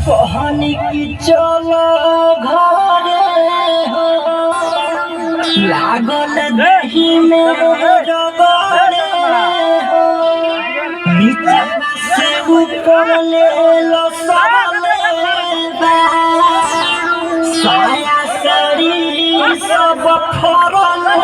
कहानी की चलो घरे हो लागल दही में रगड़े हो नीचे से ऊपर ले लो सबले साया साड़ी सब फरले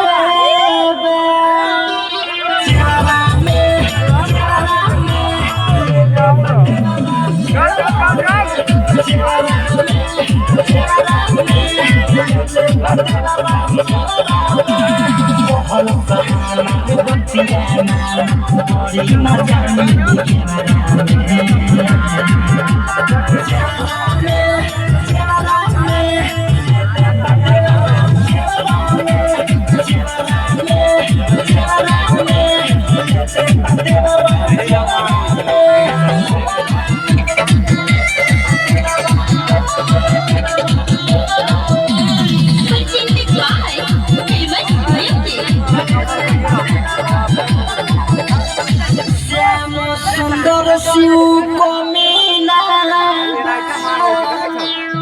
सुंदर शिव को मिला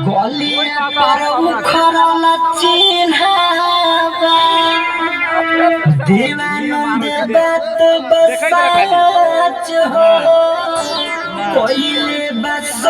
गली पर उखड़ल चिन्ह देवानंद बात बसाच हो कोई बस